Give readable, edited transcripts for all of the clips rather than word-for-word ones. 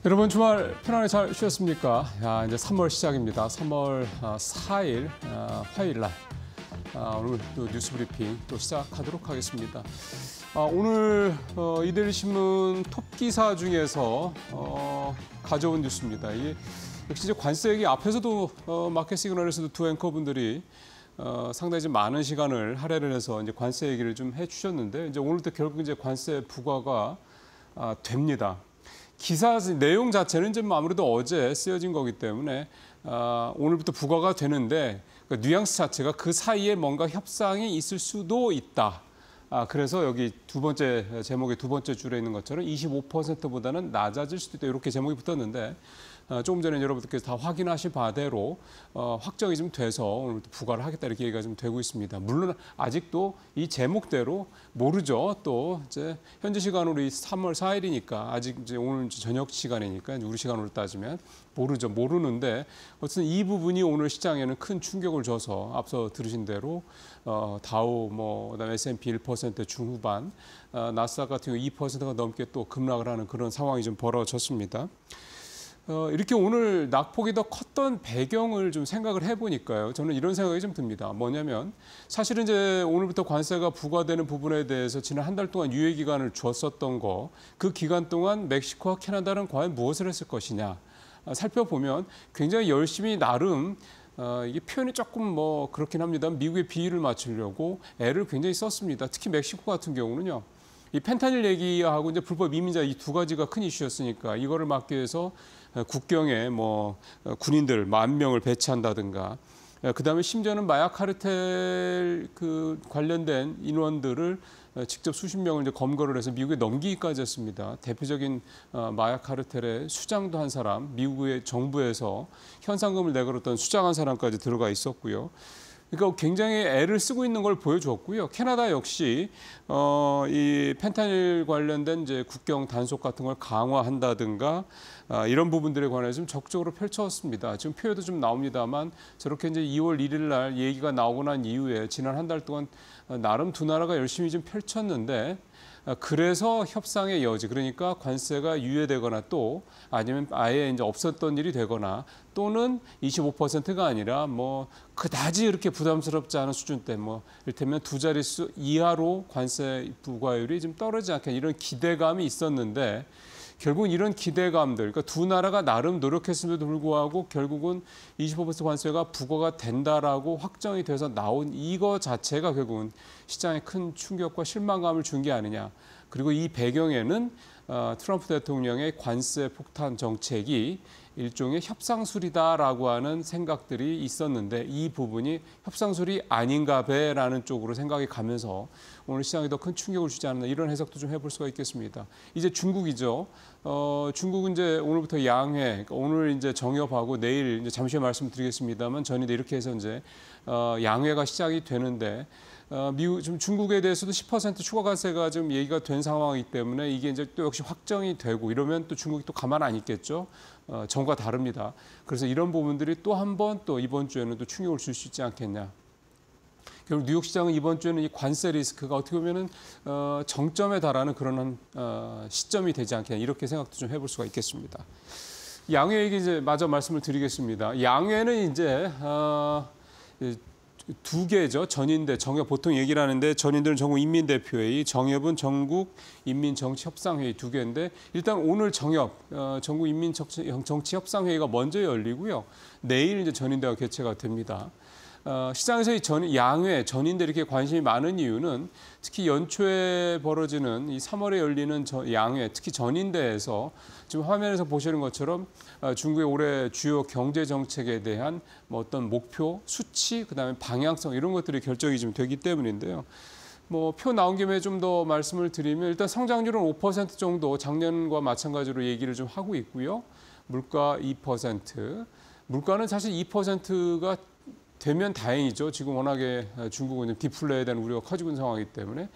여러분 주말 편안히 잘 쉬었습니까? 야, 이제 3월 시작입니다. 3월 4일 화요일 날 오늘 또 뉴스 브리핑 또 시작하도록 하겠습니다. 오늘 이데일리 신문 톱 기사 중에서 가져온 뉴스입니다. 이게 역시 이제 관세 얘기 앞에서도 마켓 시그널에서도 두 앵커분들이 상당히 좀 많은 시간을 할애를 해서 이제 관세 얘기를 좀 해주셨는데 이제 오늘도 결국 이제 관세 부과가 됩니다. 기사 내용 자체는 좀 아무래도 어제 쓰여진 거기 때문에 오늘부터 부과가 되는데 그 뉘앙스 자체가 그 사이에 뭔가 협상이 있을 수도 있다. 그래서 여기 두 번째 제목의 두 번째 줄에 있는 것처럼 25%보다는 낮아질 수도 있다. 이렇게 제목이 붙었는데 조금 전에 여러분들께서 다 확인하신 바대로 확정이 좀 돼서 오늘부터 부과를 하겠다 이렇게 얘기가 좀 되고 있습니다. 물론 아직도 이 제목대로 모르죠. 또 이제 현지 시간으로 3월 4일이니까 아직 이제 오늘 저녁 시간이니까 우리 시간으로 따지면 모르죠. 모르는데 어쨌든 이 부분이 오늘 시장에는 큰 충격을 줘서 앞서 들으신 대로 다우 그다음에 S&P 1% 중후반, 나스닥 같은 경우 2%가 넘게 또 급락을 하는 그런 상황이 좀 벌어졌습니다. 이렇게 오늘 낙폭이 더 컸던 배경을 좀 생각을 해보니까요. 저는 이런 생각이 좀 듭니다. 뭐냐면 사실은 이제 오늘부터 관세가 부과되는 부분에 대해서 지난 한 달 동안 유예 기간을 줬었던 거, 그 기간 동안 멕시코와 캐나다는 과연 무엇을 했을 것이냐 살펴보면 굉장히 열심히 나름 이게 표현이 조금 그렇긴 합니다. 미국의 비율을 맞추려고 애를 굉장히 썼습니다. 특히 멕시코 같은 경우는요. 이 펜타닐 얘기하고 이제 불법 이민자 이 두 가지가 큰 이슈였으니까 이거를 막기 위해서 국경에 군인들 10,000명을 배치한다든가 그다음에 심지어는 마약 카르텔 그 관련된 인원들을 직접 수십 명을 이제 검거를 해서 미국에 넘기기까지 했습니다. 대표적인 마약 카르텔의 수장도 한 사람, 미국의 정부에서 현상금을 내걸었던 수장한 사람까지 들어가 있었고요. 그러니까 굉장히 애를 쓰고 있는 걸 보여줬고요. 캐나다 역시 이 펜타닐 관련된 이제 국경 단속 같은 걸 강화한다든가 이런 부분들에 관해서 좀 적극적으로 펼쳤습니다. 지금 표에도 좀 나옵니다만 저렇게 이제 2월 1일 날 얘기가 나오고 난 이후에 지난 한 달 동안 나름 두 나라가 열심히 좀 펼쳤는데 그래서 협상의 여지, 그러니까 관세가 유예되거나 또 아니면 아예 이제 없었던 일이 되거나 또는 25%가 아니라 그다지 이렇게 부담스럽지 않은 수준대 이를테면 두 자릿수 이하로 관세 부과율이 좀 떨어지지 않게 이런 기대감이 있었는데 결국 이런 기대감들, 그러니까 두 나라가 나름 노력했음에도 불구하고 결국은 25% 관세가 부과가 된다라고 확정이 돼서 나온 이거 자체가 결국은 시장에 큰 충격과 실망감을 준 게 아니냐. 그리고 이 배경에는 트럼프 대통령의 관세 폭탄 정책이 일종의 협상술이다라고 하는 생각들이 있었는데 이 부분이 협상술이 아닌가 배라는 쪽으로 생각이 가면서 오늘 시장에 더 큰 충격을 주지 않나 이런 해석도 좀 해볼 수가 있겠습니다. 이제 중국이죠. 중국은 이제 오늘부터 양회, 그러니까 오늘 이제 정협하고 내일 이제 잠시 후에 말씀드리겠습니다만 전인데 이렇게 해서 이제 양회가 시작이 되는데 미국 지금 중국에 대해서도 10% 추가 관세가 지금 얘기가 된 상황이기 때문에 이게 이제 또 역시 확정이 되고 이러면 또 중국이 또 가만 안 있겠죠. 전과 다릅니다. 그래서 이런 부분들이 또 한 번 또 이번 주에는 또 충격을 줄 수 있지 않겠냐. 결국 뉴욕 시장은 이번 주에는 이 관세 리스크가 어떻게 보면은 정점에 달하는 그런 시점이 되지 않겠냐 이렇게 생각도 좀 해볼 수가 있겠습니다. 양회 얘기 이제 마저 말씀을 드리겠습니다. 양회는 이제 두 개죠. 전인대, 정협 보통 얘기를 하는데 전인대는 전국인민대표회의, 정협은 전국인민정치협상회의 두 개인데 일단 오늘 정협, 전국인민정치협상회의가 먼저 열리고요. 내일 이제 전인대가 개최가 됩니다. 시장에서 이 양회, 전인대 이렇게 관심이 많은 이유는 특히 연초에 벌어지는 이 3월에 열리는 양회, 특히 전인대에서 지금 화면에서 보시는 것처럼 중국의 올해 주요 경제 정책에 대한 어떤 목표, 수치, 그다음에 방향성 이런 것들이 결정이 좀 되기 때문인데요. 표 나온 김에 좀 더 말씀을 드리면 일단 성장률은 5% 정도 작년과 마찬가지로 얘기를 좀 하고 있고요. 물가 2%. 물가는 사실 2%가 되면 다행이죠. 지금 워낙에 중국은 디플레에 대한 우려가 커지고 있는 상황이기 때문에.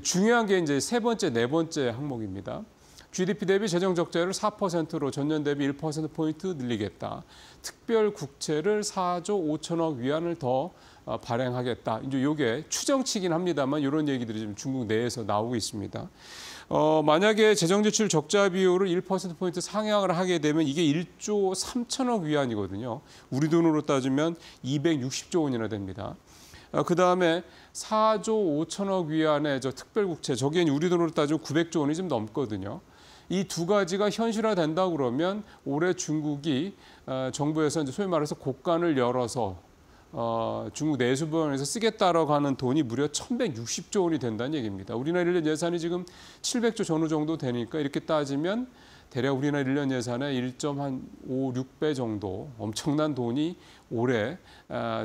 중요한 게 이제 세 번째, 네 번째 항목입니다. GDP 대비 재정 적자율을 4%로 전년 대비 1%포인트 늘리겠다. 특별 국채를 4조 5천억 위안을 더 발행하겠다. 이제 이게 추정치긴 합니다만 이런 얘기들이 지금 중국 내에서 나오고 있습니다. 만약에 재정지출 적자 비율을 1%포인트 상향을 하게 되면 이게 1조 3천억 위안이거든요. 우리 돈으로 따지면 260조 원이나 됩니다. 그다음에 4조 5천억 위안의 특별국채, 저게 우리 돈으로 따지면 900조 원이 좀 넘거든요. 이 두 가지가 현실화된다 그러면 올해 중국이 정부에서 이제 소위 말해서 곡간을 열어서 중국 내수부에서 쓰겠다라고 하는 돈이 무려 1,160조 원이 된다는 얘기입니다. 우리나라 1년 예산이 지금 700조 전후 정도 되니까 이렇게 따지면 대략 우리나라 1년 예산의 1.5, 6배 정도 엄청난 돈이 올해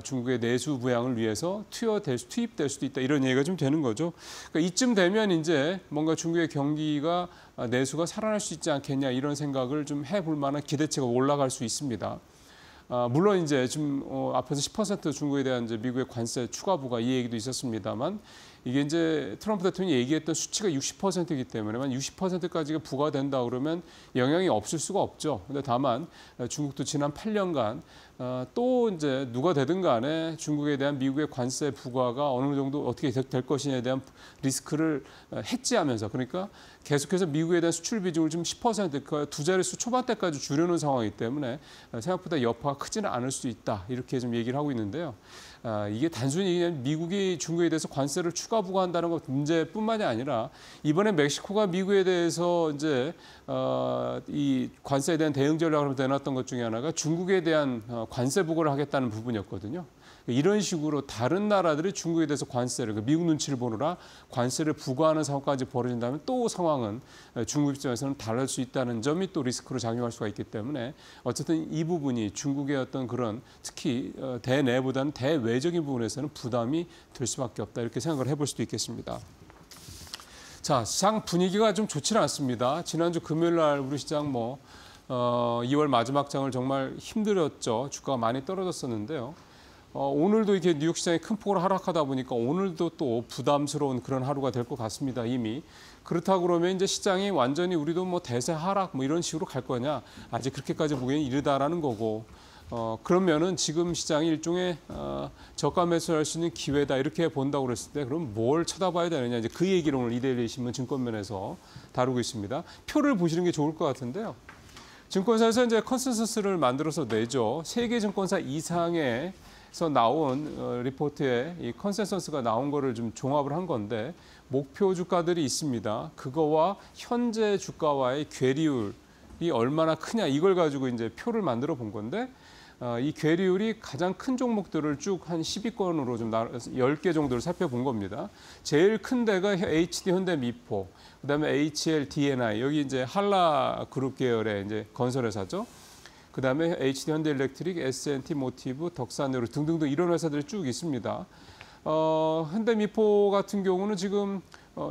중국의 내수 부양을 위해서 투입될 수도 있다, 이런 얘기가 좀 되는 거죠. 그러니까 이쯤 되면 이제 뭔가 중국의 경기가 내수가 살아날 수 있지 않겠냐, 이런 생각을 좀 해볼 만한 기대치가 올라갈 수 있습니다. 물론 이제 지금 앞에서 10% 중국에 대한 이제 미국의 관세 추가 부과 이 얘기도 있었습니다만, 이게 이제 트럼프 대통령이 얘기했던 수치가 60%이기 때문에 60%까지가 부과된다 그러면 영향이 없을 수가 없죠. 근데 다만 중국도 지난 8년간 또 이제 누가 되든 간에 중국에 대한 미국의 관세 부과가 어느 정도 어떻게 될 것이냐에 대한 리스크를 해지하면서, 그러니까 계속해서 미국에 대한 수출 비중을 좀 10%, 그러니까 두 자릿수 초반대까지 줄여놓은 상황이기 때문에 생각보다 여파가 크지는 않을 수 있다, 이렇게 좀 얘기를 하고 있는데요. 이게 단순히 그냥 미국이 중국에 대해서 관세를 추가 부과한다는 것 문제뿐만이 아니라, 이번에 멕시코가 미국에 대해서 이제 이 관세에 대한 대응 전략을 내놨던 것 중에 하나가 중국에 대한 관세 부과를 하겠다는 부분이었거든요. 이런 식으로 다른 나라들이 중국에 대해서 관세를, 미국 눈치를 보느라 관세를 부과하는 상황까지 벌어진다면 또 상황은 중국 입장에서는 달라질 수 있다는 점이 또 리스크로 작용할 수가 있기 때문에, 어쨌든 이 부분이 중국의 어떤 그런 특히 대내보다는 대외적인 부분에서는 부담이 될 수밖에 없다, 이렇게 생각을 해볼 수도 있겠습니다. 자, 시장 분위기가 좀 좋지는 않습니다. 지난주 금요일 날 우리 시장 2월 마지막 장을 정말 힘들었죠. 주가가 많이 떨어졌었는데요. 오늘도 이렇게 뉴욕 시장이 큰 폭으로 하락하다 보니까 오늘도 또 부담스러운 그런 하루가 될 것 같습니다, 이미. 그렇다고 그러면 이제 시장이 완전히 우리도 대세 하락 이런 식으로 갈 거냐, 아직 그렇게까지 보기에는 이르다라는 거고, 그러면은 지금 시장이 일종의 저가 매수할 수 있는 기회다, 이렇게 본다고 그랬을 때 그럼 뭘 쳐다봐야 되느냐, 이제 그 얘기를 오늘 이데일리 신문 증권면에서 다루고 있습니다. 표를 보시는 게 좋을 것 같은데요. 증권사에서 이제 컨센서스를 만들어서 내죠. 세계 증권사 이상에서 나온 리포트에 이 컨센서스가 나온 거를 좀 종합을 한 건데, 목표 주가들이 있습니다. 그거와 현재 주가와의 괴리율이 얼마나 크냐, 이걸 가지고 이제 표를 만들어 본 건데, 이 괴리율이 가장 큰 종목들을 쭉 한 10위권으로 좀 10개 정도를 살펴본 겁니다. 제일 큰 데가 HD 현대미포, 그다음에 HL D&I, 여기 이제 한라 그룹 계열의 이제 건설회사죠. 그다음에 HD 현대일렉트릭, S&T 모티브, 덕산에로 등등등 이런 회사들이 쭉 있습니다. 현대미포 같은 경우는 지금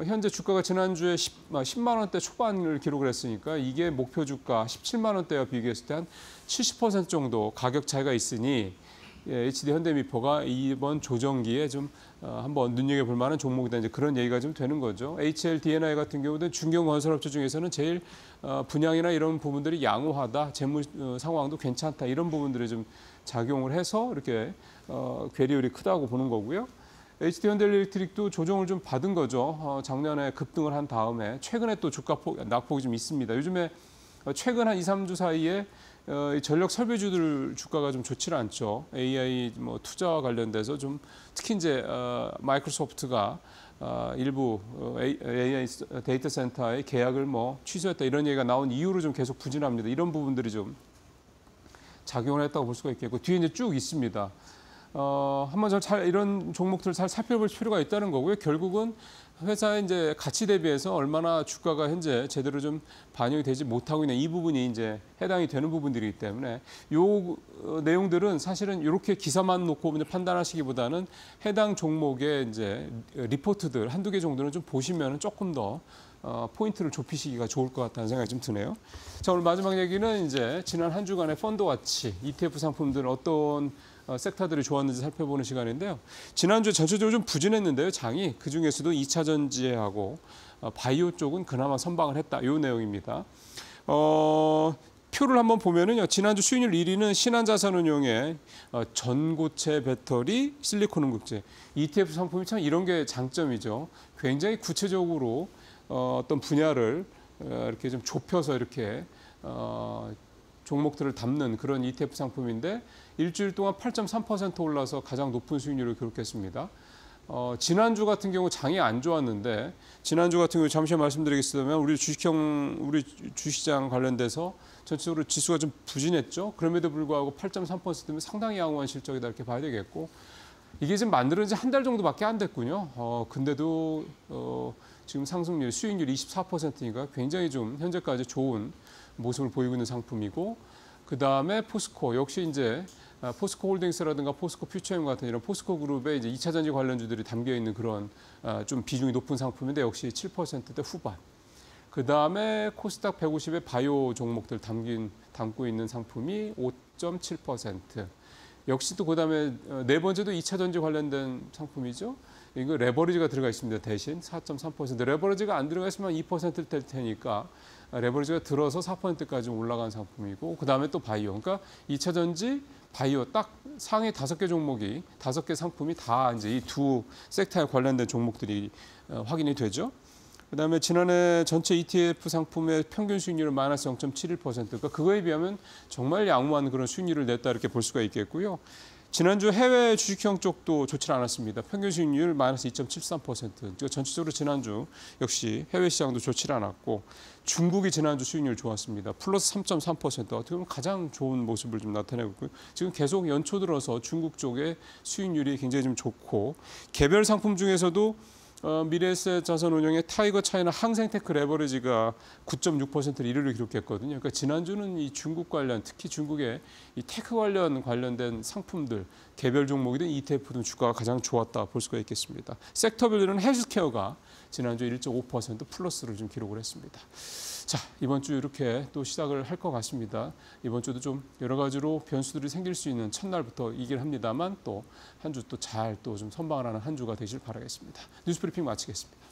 현재 주가가 지난주에 10만 원대 초반을 기록을 했으니까 이게 목표 주가 17만 원대와 비교했을 때 한 70% 정도 가격 차이가 있으니, HD 현대미포가 이번 조정기에 좀 한번 눈여겨볼 만한 종목이다, 이제 그런 얘기가 좀 되는 거죠. HL D&I 같은 경우는 중견 건설업체 중에서는 제일 분양이나 이런 부분들이 양호하다, 재무 상황도 괜찮다, 이런 부분들이 좀 작용을 해서 이렇게 괴리율이 크다고 보는 거고요. HD 현대일렉트릭도 조정을 좀 받은 거죠. 작년에 급등을 한 다음에 최근에 또 주가 낙폭이 좀 있습니다. 요즘에 최근 한 2, 3주 사이에 전력 설비주들 주가가 좀 좋지 않죠. AI 투자와 관련돼서 좀 특히 이제 마이크로소프트가 일부 AI 데이터 센터의 계약을 취소했다, 이런 얘기가 나온 이후로 좀 계속 부진합니다. 이런 부분들이 좀 작용을 했다고 볼 수가 있겠고, 뒤에 이제 쭉 있습니다. 한번 이런 종목들을 잘 살펴볼 필요가 있다는 거고요. 결국은 회사의 이제 가치 대비해서 얼마나 주가가 현재 제대로 좀 반영이 되지 못하고 있는 이 부분이 이제 해당이 되는 부분들이기 때문에, 요 내용들은 사실은 이렇게 기사만 놓고 판단하시기보다는 해당 종목의 이제 리포트들 한두 개 정도는 좀 보시면 조금 더 포인트를 좁히시기가 좋을 것 같다는 생각이 좀 드네요. 자, 오늘 마지막 얘기는 이제 지난 한 주간의 펀드 와치, ETF 상품들 어떤 섹터들이 좋았는지 살펴보는 시간인데요. 지난주에 전체적으로 좀 부진했는데요, 장이. 그중에서도 2차 전지하고 바이오 쪽은 그나마 선방을 했다, 이 내용입니다. 표를 한번 보면은요, 지난주 수익률 1위는 신한자산운용의 전고체 배터리, 실리콘 응급제 ETF 상품이 참 이런 게 장점이죠. 굉장히 구체적으로 어떤 분야를 이렇게 좀 좁혀서 이렇게 종목들을 담는 그런 ETF 상품인데 일주일 동안 8.3% 올라서 가장 높은 수익률을 기록했습니다. 지난주 같은 경우 장이 안 좋았는데 지난주 같은 경우 잠시 말씀드리겠습니다. 우리 주시장 관련돼서 전체적으로 지수가 좀 부진했죠. 그럼에도 불구하고 8.3%면 상당히 양호한 실적이다 이렇게 봐야 되겠고 이게 지금 만들어진 지 한 달 정도밖에 안 됐군요. 근데도 지금 상승률, 수익률 24%니까 굉장히 좀 현재까지 좋은 모습을 보이고 있는 상품이고 그 다음에 포스코 역시 이제 포스코 홀딩스라든가 포스코 퓨처엠 같은 이런 포스코 그룹의 이제 2차 전지 관련주들이 담겨 있는 그런 좀 비중이 높은 상품인데 역시 7%대 후반. 그 다음에 코스닥 150의 바이오 종목들 담고 있는 상품이 5.7%. 역시 또 그다음에 네 번째도 2차 전지 관련된 상품이죠. 이거 레버리지가 들어가 있습니다. 대신 4.3%. 레버리지가 안 들어가 있으면 2%를 될 테니까 레버리지가 들어서 4%까지 올라간 상품이고 그다음에 또 바이오. 그러니까 2차 전지, 바이오 딱 상위 5개 종목이 5개 상품이 다 이제 이 두 섹터에 관련된 종목들이 확인이 되죠. 그다음에 지난해 전체 ETF 상품의 평균 수익률은 마이너스 0.71%. 그러니까 그거에 비하면 정말 양호한 그런 수익률을 냈다 이렇게 볼 수가 있겠고요. 지난주 해외 주식형 쪽도 좋지 않았습니다. 평균 수익률 마이너스 2.73%. 그러니까 전체적으로 지난주 역시 해외 시장도 좋지 않았고 중국이 지난주 수익률 좋았습니다. 플러스 3.3%. 어떻게 보면 가장 좋은 모습을 좀 나타내고 있고요. 지금 계속 연초 들어서 중국 쪽의 수익률이 굉장히 좀 좋고 개별 상품 중에서도 미래에셋 자산운용의 타이거 차이나 항생테크 레버리지가 9.6%를 이르르 기록했거든요. 그러니까 지난주는 이 중국 관련, 특히 중국의 이 테크 관련된 상품들, 개별 종목이든 ETF든 주가가 가장 좋았다 볼 수가 있겠습니다. 섹터별로는 헬스케어가 지난주 1.5% 플러스를 좀 기록을 했습니다. 자, 이번 주 이렇게 또 시작을 할 것 같습니다. 이번 주도 좀 여러 가지로 변수들이 생길 수 있는 첫날부터 이길 합니다만 또 한 주 또 잘 또 좀 선방을 하는 한 주가 되길 바라겠습니다. 뉴스 브리핑 마치겠습니다.